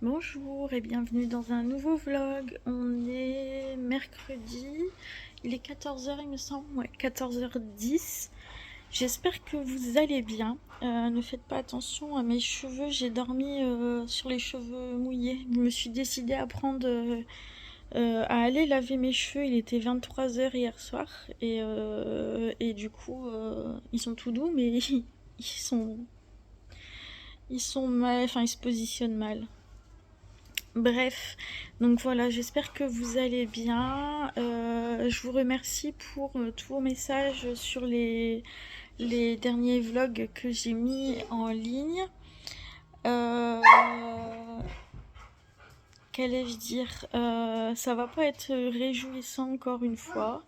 Bonjour et bienvenue dans un nouveau vlog. On est mercredi, il est 14h il me semble, ouais, 14h10. J'espère que vous allez bien. Ne faites pas attention à mes cheveux, j'ai dormi sur les cheveux mouillés. Je me suis décidée à à aller laver mes cheveux, il était 23h hier soir et du coup ils sont tout doux mais sont, ils sont mal, enfin ils se positionnent mal. Bref, donc voilà, j'espère que vous allez bien. Je vous remercie pour tous vos messages sur les derniers vlogs que j'ai mis en ligne. Euh, Qu'allais-je dire? Ça va pas être réjouissant encore une fois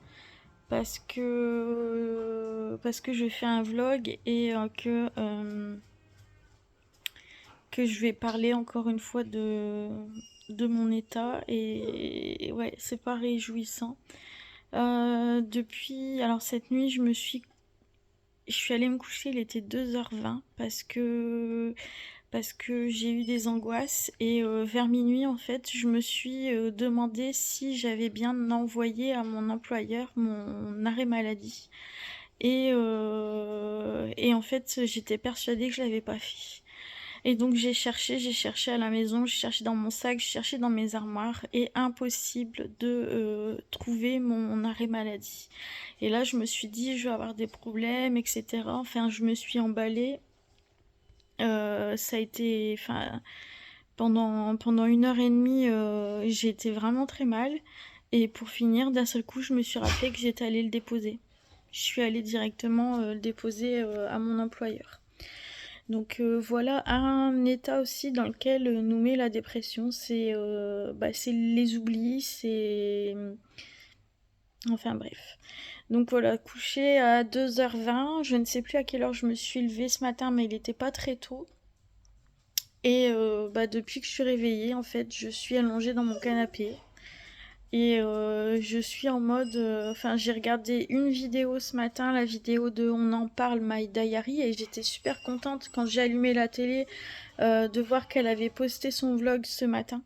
parce que je fais un vlog et que je vais parler encore une fois de mon état et ouais, c'est pas réjouissant. Alors cette nuit, je suis allée me coucher, il était 2h20 parce que j'ai eu des angoisses et vers minuit en fait, je me suis demandé si j'avais bien envoyé à mon employeur mon arrêt maladie et en fait, j'étais persuadée que je l'avais pas fait. Et donc j'ai cherché à la maison, j'ai cherché dans mon sac, j'ai cherché dans mes armoires et impossible de trouver mon arrêt maladie. Et là je me suis dit je vais avoir des problèmes, etc. Enfin je me suis emballée. Ça a été, enfin pendant 1h30 j'ai été vraiment très mal. Et pour finir, d'un seul coup je me suis rappelé que j'étais allée le déposer. Je suis allée directement le déposer à mon employeur. Donc voilà un état aussi dans lequel nous met la dépression, c'est les oublis, c'est... Enfin bref. Donc voilà, couché à 2h20, je ne sais plus à quelle heure je me suis levée ce matin, mais il n'était pas très tôt. Et depuis que je suis réveillée, en fait, je suis allongée dans mon canapé. Et je suis en mode... Enfin, j'ai regardé une vidéo ce matin, la vidéo de On en parle, My Diary, et j'étais super contente quand j'ai allumé la télé de voir qu'elle avait posté son vlog ce matin.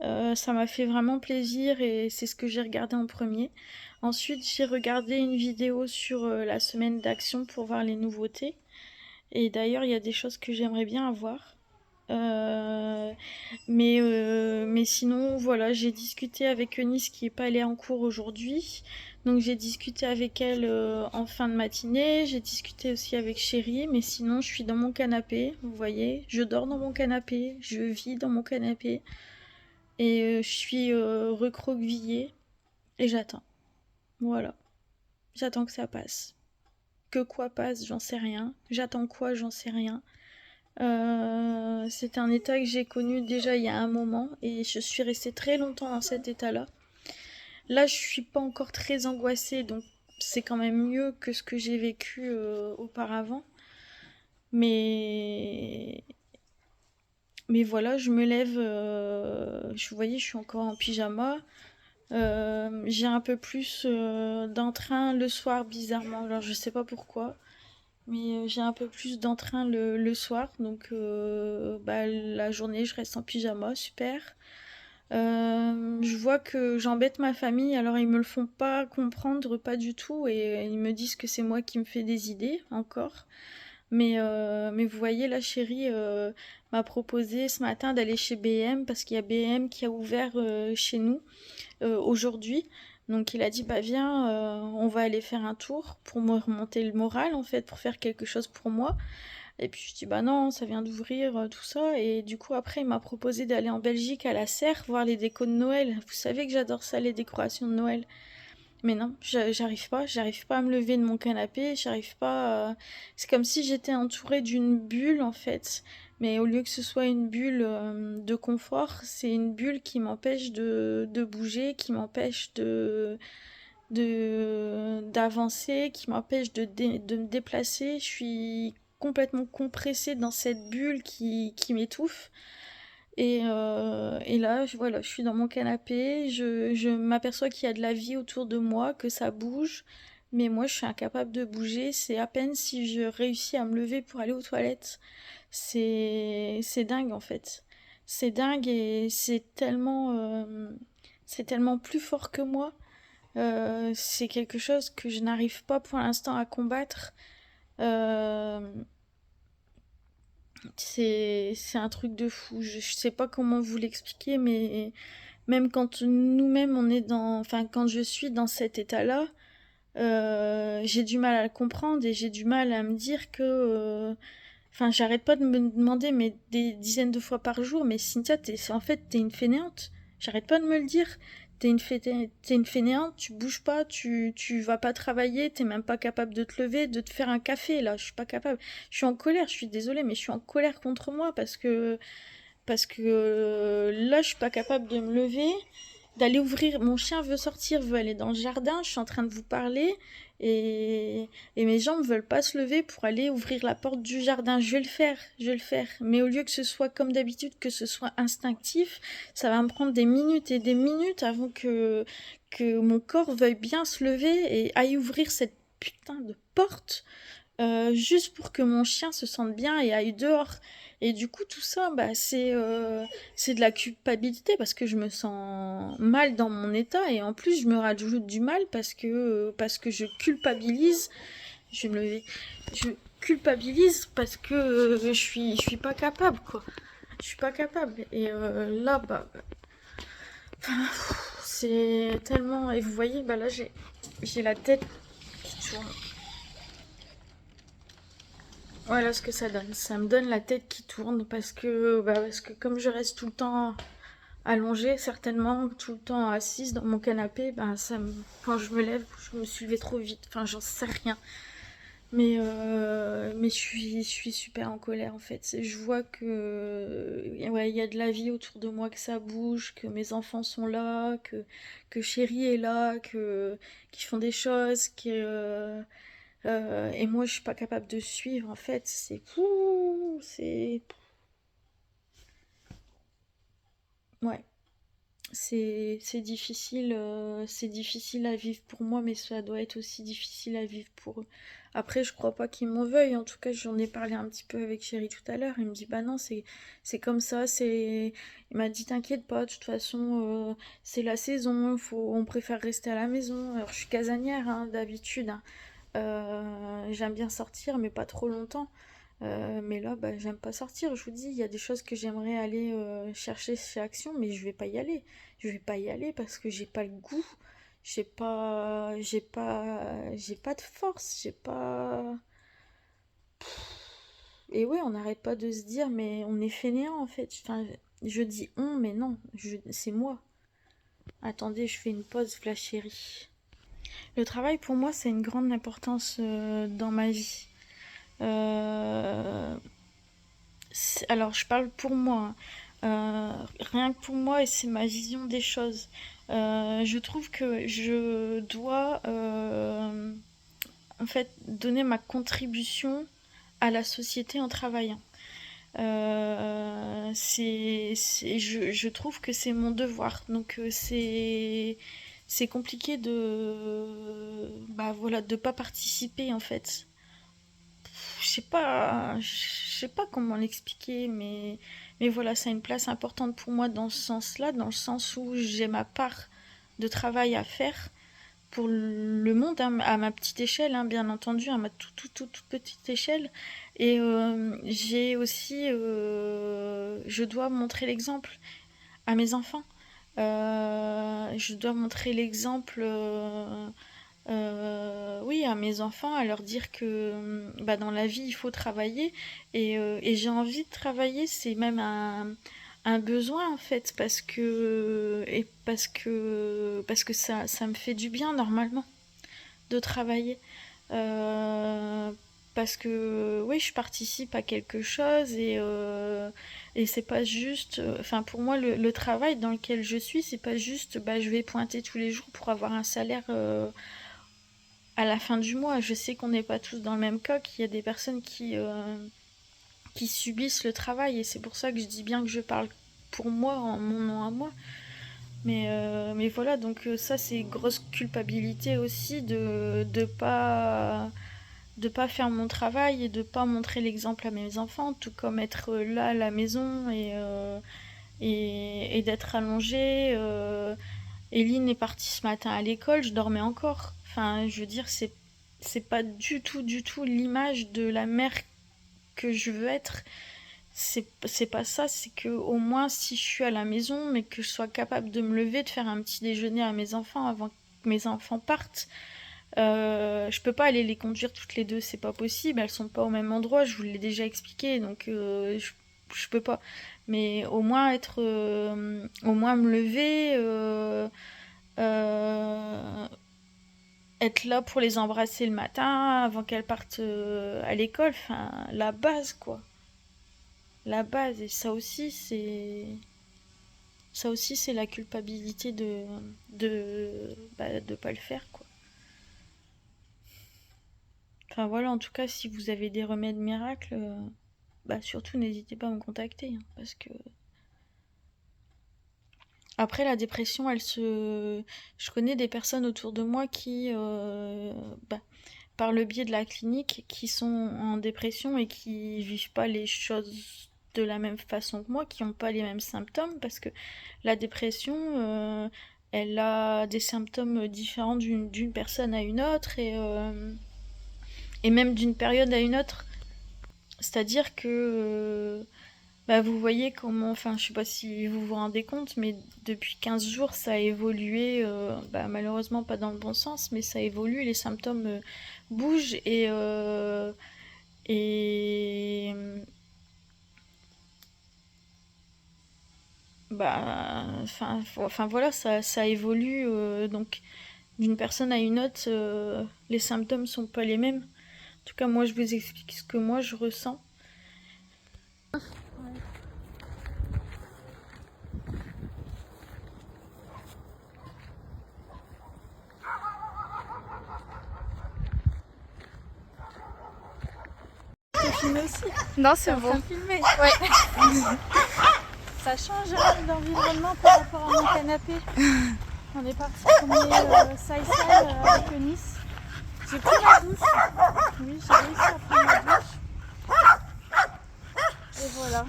Ça m'a fait vraiment plaisir et c'est ce que j'ai regardé en premier. Ensuite, j'ai regardé une vidéo sur la semaine d'action pour voir les nouveautés. Et d'ailleurs, il y a des choses que j'aimerais bien avoir. Euh, mais sinon, voilà, j'ai discuté avec Eunice qui est pas allée en cours aujourd'hui. Donc j'ai discuté avec elle en fin de matinée. J'ai discuté aussi avec Chérie. Mais sinon, je suis dans mon canapé. Vous voyez, je dors dans mon canapé. Je vis dans mon canapé. Et je suis recroquevillée. Et j'attends. Voilà. J'attends que ça passe. Que quoi passe, j'en sais rien. J'attends quoi, j'en sais rien. C'est un état que j'ai connu déjà il y a un moment et je suis restée très longtemps dans cet état-là. Là, je suis pas encore très angoissée, donc c'est quand même mieux que ce que j'ai vécu auparavant. Mais mais voilà, je me lève. Vous voyez, je suis encore en pyjama. J'ai un peu plus d'entrain le soir, bizarrement. Alors je sais pas pourquoi. Mais j'ai un peu plus d'entrain le soir, donc la journée je reste en pyjama, super. Je vois que j'embête ma famille, alors ils me le font pas comprendre, pas du tout, et ils me disent que c'est moi qui me fais des idées, encore. Mais vous voyez, la chérie m'a proposé ce matin d'aller chez BM, parce qu'il y a BM qui a ouvert chez nous aujourd'hui. Donc il a dit bah viens, on va aller faire un tour pour me remonter le moral en fait, pour faire quelque chose pour moi. Et puis je dis bah non, ça vient d'ouvrir tout ça. Et du coup après il m'a proposé d'aller en Belgique à la Serre voir les décos de Noël. Vous savez que j'adore ça, les décorations de Noël. Mais non, j'arrive pas à me lever de mon canapé, j'arrive pas. C'est comme si j'étais entourée d'une bulle en fait. Mais au lieu que ce soit une bulle de confort, c'est une bulle qui m'empêche de bouger, qui m'empêche d'avancer, qui m'empêche de me déplacer. Je suis complètement compressée dans cette bulle qui m'étouffe. Et là, voilà, je suis dans mon canapé, je m'aperçois qu'il y a de la vie autour de moi, que ça bouge, mais moi je suis incapable de bouger, c'est à peine si je réussis à me lever pour aller aux toilettes. C'est dingue en fait. C'est dingue et c'est tellement plus fort que moi. C'est quelque chose que je n'arrive pas pour l'instant à combattre. Euh, c'est un truc de fou. Je sais pas comment vous l'expliquer, mais même quand nous-mêmes on est enfin quand je suis dans cet état-là, j'ai du mal à le comprendre et j'ai du mal à me dire que, enfin, j'arrête pas de me demander, mais des dizaines de fois par jour, mais Cynthia, en fait, t'es une fainéante. J'arrête pas de me le dire. T'es une fainéante, tu bouges pas, tu vas pas travailler, t'es même pas capable de te lever, de te faire un café, là, je suis pas capable. Je suis en colère, je suis désolée, mais je suis en colère contre moi parce que là, je suis pas capable de me lever, d'aller ouvrir. Mon chien veut sortir, veut aller dans le jardin. Je suis en train de vous parler et mes jambes veulent pas se lever pour aller ouvrir la porte du jardin. Je vais le faire, je vais le faire. Mais au lieu que ce soit comme d'habitude, que ce soit instinctif, ça va me prendre des minutes et des minutes avant que mon corps veuille bien se lever et aille ouvrir cette putain de porte juste pour que mon chien se sente bien et aille dehors. Et du coup, tout ça, bah, c'est de la culpabilité parce que je me sens mal dans mon état et en plus, je me rajoute du mal parce que je culpabilise. Je vais me lever. Je culpabilise parce que je suis pas capable, quoi. Je suis pas capable. Et là, bah, c'est tellement. Et vous voyez, bah là, j'ai la tête qui tourne. Voilà ce que ça donne. Ça me donne la tête qui tourne parce que comme je reste tout le temps allongée, certainement, tout le temps assise dans mon canapé, ben quand je me lève, je me suis levée trop vite. Enfin, j'en sais rien. Mais je suis super en colère en fait. Je vois que ouais, il y a de la vie autour de moi, que ça bouge, que mes enfants sont là, que chérie est là, qu'ils font des choses, et moi, je suis pas capable de suivre, en fait. C'est fou, c'est... Ouais, c'est difficile à vivre pour moi, mais ça doit être aussi difficile à vivre pour eux. Après, je crois pas qu'ils m'en veuillent. En tout cas, j'en ai parlé un petit peu avec Chéri tout à l'heure. Il me dit, bah non, c'est comme ça, c'est... Il m'a dit, t'inquiète pas, de toute façon, c'est la saison, on préfère rester à la maison. Alors, je suis casanière, hein, d'habitude, hein. J'aime bien sortir, mais pas trop longtemps. Mais là, bah, j'aime pas sortir. Je vous dis, il y a des choses que j'aimerais aller chercher chez Action, mais je vais pas y aller. Je vais pas y aller parce que j'ai pas le goût. J'ai pas de force. J'ai pas. Et ouais, on n'arrête pas de se dire, mais on est fainéant en fait. Enfin, je dis on, mais non, c'est moi. Attendez, je fais une pause, flash chérie. Le travail pour moi, c'est une grande importance dans ma vie. Euh, alors, je parle pour moi, rien que pour moi, et c'est ma vision des choses. Je trouve que je dois, en fait, donner ma contribution à la société en travaillant. Je trouve que c'est mon devoir. Donc, c'est compliqué bah voilà, de pas participer en fait. Je sais pas comment l'expliquer, mais voilà, ça a une place importante pour moi dans ce sens-là, dans le sens où j'ai ma part de travail à faire pour le monde, hein, à ma petite échelle, hein, bien entendu, à ma toute petite échelle. Et j'ai aussi, je dois montrer l'exemple à mes enfants. Je dois montrer l'exemple. Oui, à mes enfants, à leur dire que bah, dans la vie, il faut travailler. Et j'ai envie de travailler, c'est même un besoin en fait, parce que ça me fait du bien normalement de travailler. Euh, Parce que oui, je participe à quelque chose et c'est pas juste. Enfin, pour moi, le travail dans lequel je suis, c'est pas juste bah, je vais pointer tous les jours pour avoir un salaire. À la fin du mois. Je sais qu'on n'est pas tous dans le même cas, qu'il y a des personnes qui subissent le travail et c'est pour ça que je dis bien que je parle pour moi, en mon nom à moi. Mais voilà, donc ça c'est grosse culpabilité aussi de pas faire mon travail et de pas montrer l'exemple à mes enfants, tout comme être là à la maison et d'être allongée. Eline est partie ce matin à l'école, je dormais encore. Enfin, je veux dire, c'est pas du tout l'image de la mère que je veux être. C'est pas ça, c'est que au moins si je suis à la maison, mais que je sois capable de me lever, de faire un petit déjeuner à mes enfants avant que mes enfants partent. Je peux pas aller les conduire toutes les deux, c'est pas possible, elles sont pas au même endroit, je vous l'ai déjà expliqué, donc je peux pas. Mais au moins au moins me lever, euh, être là pour les embrasser le matin avant qu'elles partent à l'école, enfin la base quoi, la base. Et ça aussi c'est la culpabilité de pas le faire quoi. Enfin voilà, en tout cas, si vous avez des remèdes miracles, surtout n'hésitez pas à me contacter, hein, parce que après la dépression, je connais des personnes autour de moi qui, par le biais de la clinique, qui sont en dépression et qui vivent pas les choses de la même façon que moi, qui n'ont pas les mêmes symptômes, parce que la dépression, elle a des symptômes différents d'une personne à une autre et même d'une période à une autre. C'est-à-dire que vous voyez comment, enfin je sais pas si vous vous rendez compte, mais depuis 15 jours ça a évolué, malheureusement pas dans le bon sens, mais ça évolue, les symptômes bougent et enfin voilà, ça évolue, donc d'une personne à une autre, les symptômes sont pas les mêmes. En tout cas moi je vous explique ce que moi je ressens. Tu filmes aussi? Non, c'est T'es en train bon. de filmer? Ouais. Ça change l'environnement par rapport à mon canapé. On est parti promener Saïsal avec Eunice. J'ai pris ma douche. Oui, j'ai réussi à prendre ma douche. Et voilà.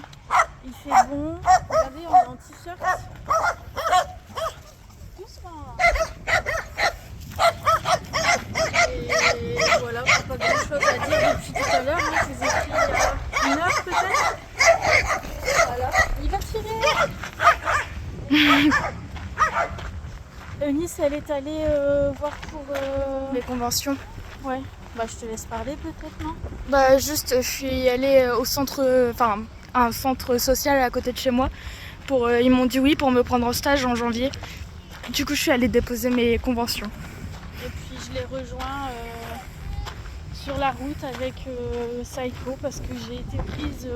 Il fait bon. Regardez, on est en t-shirt. Doucement là. Et voilà, pas grand chose à dire depuis tout à l'heure. Je vous ai pris il y a 1 heure peut-être. Voilà. Il va tirer. Eunice, elle est allée voir pour... Les conventions. Ouais, je te laisse parler peut-être, non? Juste, je suis allée au centre, un centre social à côté de chez moi. Ils m'ont dit oui pour me prendre en stage en janvier. Du coup, je suis allée déposer mes conventions. Et puis je les rejoins sur la route avec Saïko parce que j'ai été prise...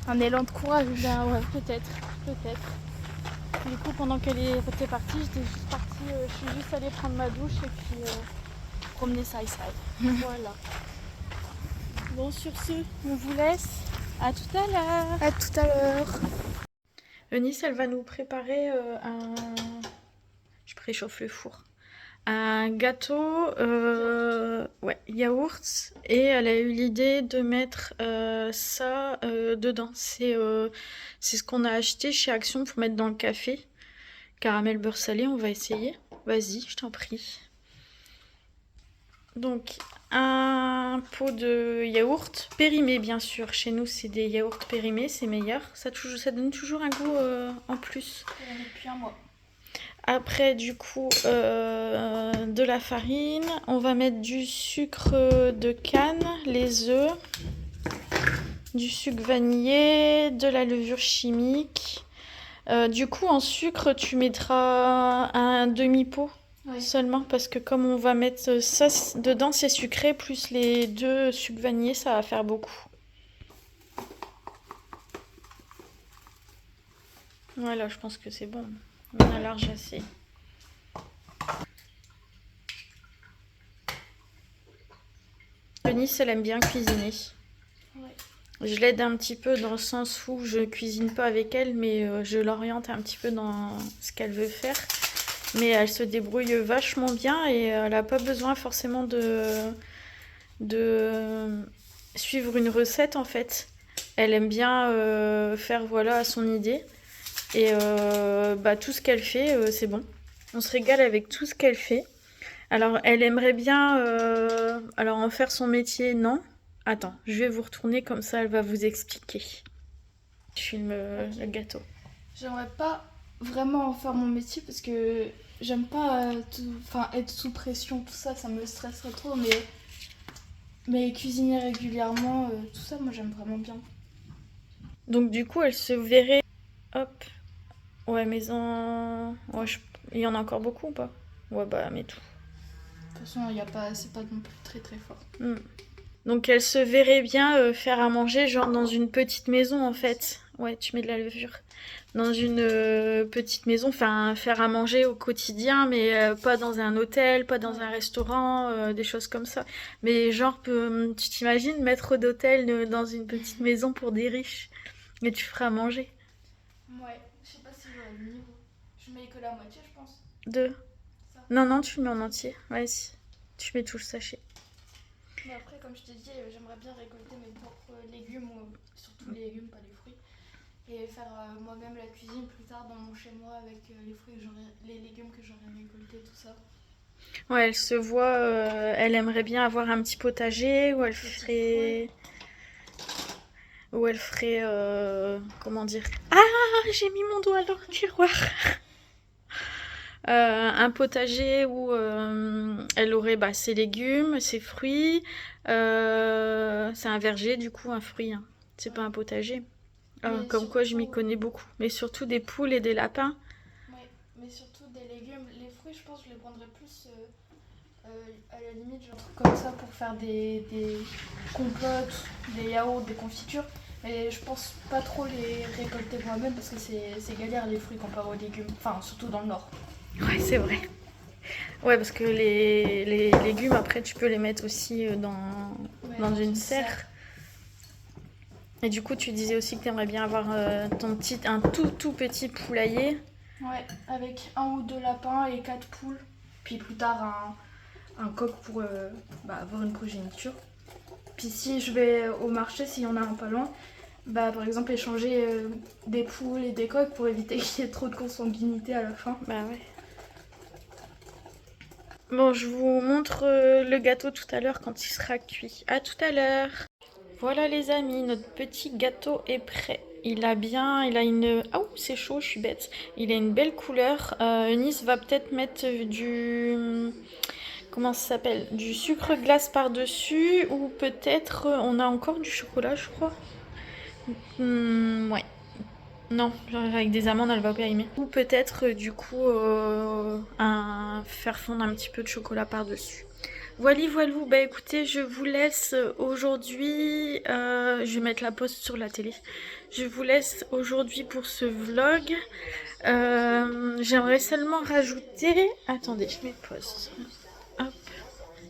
Un élan de courage. Ouais, peut-être. Du coup, pendant qu'elle était partie, j'étais juste partie, je suis juste allée prendre ma douche et puis promener Saïsal. Voilà. Bon, sur ce, on vous laisse. À tout à l'heure. À tout à l'heure. Eunice, elle va nous préparer je préchauffe le four. Un gâteau, yaourt. Et elle a eu l'idée de mettre ça dedans. C'est ce qu'on a acheté chez Action pour mettre dans le café. Caramel beurre salé, on va essayer. Vas-y, je t'en prie. Donc, un pot de yaourt périmé, bien sûr. Chez nous, c'est des yaourts périmés, c'est meilleur. Ça donne toujours un goût en plus. Depuis un mois. Après, du coup, de la farine. On va mettre du sucre de canne, les œufs, du sucre vanillé, de la levure chimique. Du coup, en sucre, tu mettras un demi-pot. Oui. Seulement parce que comme on va mettre ça dedans, c'est sucré, plus les 2 sucres vanillés, ça va faire beaucoup. Voilà, je pense que c'est bon. On a large assez. Eunice, elle aime bien cuisiner. Ouais. Je l'aide un petit peu dans le sens où je cuisine pas avec elle, mais je l'oriente un petit peu dans ce qu'elle veut faire. Mais elle se débrouille vachement bien et elle n'a pas besoin forcément de suivre une recette en fait. Elle aime bien faire à son idée. Et bah, tout ce qu'elle fait, c'est bon. On se régale avec tout ce qu'elle fait. Alors, elle aimerait bien alors en faire son métier, non. Attends, je vais vous retourner comme ça, elle va vous expliquer. Je filme le gâteau. J'aimerais pas vraiment en faire mon métier parce que j'aime pas être sous pression, tout ça, ça me stresserait trop, mais cuisiner régulièrement, tout ça, moi j'aime vraiment bien. Donc du coup, elle se verrait... Hop. Ouais, maison... Ouais, il y en a encore beaucoup ou pas? Ouais, bah, mais tout. De toute façon, c'est pas non plus très très fort. Donc elle se verrait bien faire à manger, genre dans une petite maison en fait. Ouais, tu mets de la levure. Dans une petite maison, enfin faire à manger au quotidien, mais pas dans un hôtel, pas dans un restaurant, des choses comme ça. Mais genre, tu t'imagines maître d'hôtel dans une petite maison pour des riches, et tu feras à manger. Ouais, je sais pas si j'aurai le niveau. Je mets que la moitié, je pense. Deux. Ça. Non, non, tu le mets en entier. Ouais, si. Tu mets tout le sachet. Mais après, comme je t'ai dit, j'aimerais bien récolter mes propres légumes, surtout les légumes, pas les fruits. Et faire moi-même la cuisine plus tard dans mon chez-moi avec les légumes que j'aurais récoltés, tout ça. Ouais, elle se voit, elle aimerait bien avoir un petit potager où elle ferait... Où elle ferait... comment dire? Ah, j'ai mis mon doigt dans le tiroir. Un potager où elle aurait bah, ses légumes, ses fruits. C'est un verger, du coup, un fruit. Hein. C'est pas un potager. Comme quoi, je m'y connais beaucoup. Mais surtout des poules et des lapins. Ouais, mais surtout des légumes. Les fruits, je pense que je les prendrais plus à la limite, genre comme ça pour faire des compotes, des yaourts, des confitures. Mais je pense pas trop les récolter moi-même parce que c'est galère les fruits comparé aux légumes. Enfin, surtout dans le nord. Ouais, c'est vrai. Ouais, parce que les légumes, après, tu peux les mettre aussi dans une serre. Et du coup, tu disais aussi que tu aimerais bien avoir un tout petit poulailler. Ouais, avec 1 ou 2 lapins et 4 poules. Puis plus tard, un coq pour avoir une progéniture. Puis si je vais au marché, s'il y en a un pas loin, par exemple échanger des poules et des coqs pour éviter qu'il y ait trop de consanguinité à la fin. Bah ouais. Bon, je vous montre le gâteau tout à l'heure quand il sera cuit. À tout à l'heure. Voilà les amis, notre petit gâteau est prêt. Il a une... Oh, c'est chaud, je suis bête. Il a une belle couleur. Eunice va peut-être mettre du... Comment ça s'appelle? Du sucre glace par-dessus. Ou peut-être on a encore du chocolat, je crois. Ouais. Non, avec des amandes, elle va pas aimer. Ou peut-être du coup faire fondre un petit peu de chocolat par-dessus. Voilà, voilou, bah écoutez, je vous laisse aujourd'hui, je vais mettre la pause sur la télé. Je vous laisse aujourd'hui pour ce vlog. J'aimerais seulement rajouter... Attendez, je mets pause. Hop.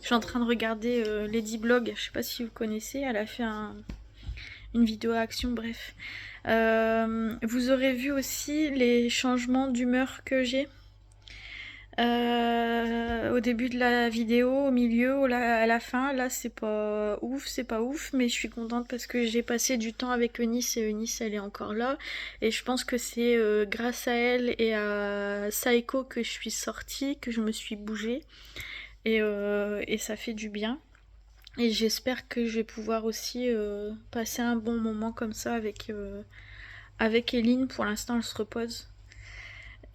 Je suis en train de regarder Lady Blog, je sais pas si vous connaissez, elle a fait une vidéo à action, bref. Vous aurez vu aussi les changements d'humeur que j'ai. Au début de la vidéo, au milieu, à la fin, là c'est pas ouf, mais je suis contente parce que j'ai passé du temps avec Eunice et Eunice elle est encore là et je pense que c'est grâce à elle et à Saiko que je suis sortie, que je me suis bougée et ça fait du bien et j'espère que je vais pouvoir aussi passer un bon moment comme ça avec Eline. Pour l'instant elle se repose.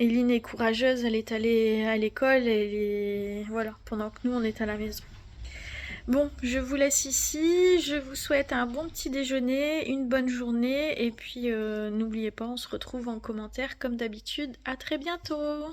Eline est courageuse, elle est allée à l'école, voilà, pendant que nous on est à la maison. Bon, je vous laisse ici, je vous souhaite un bon petit déjeuner, une bonne journée, et puis n'oubliez pas, on se retrouve en commentaire comme d'habitude. À très bientôt!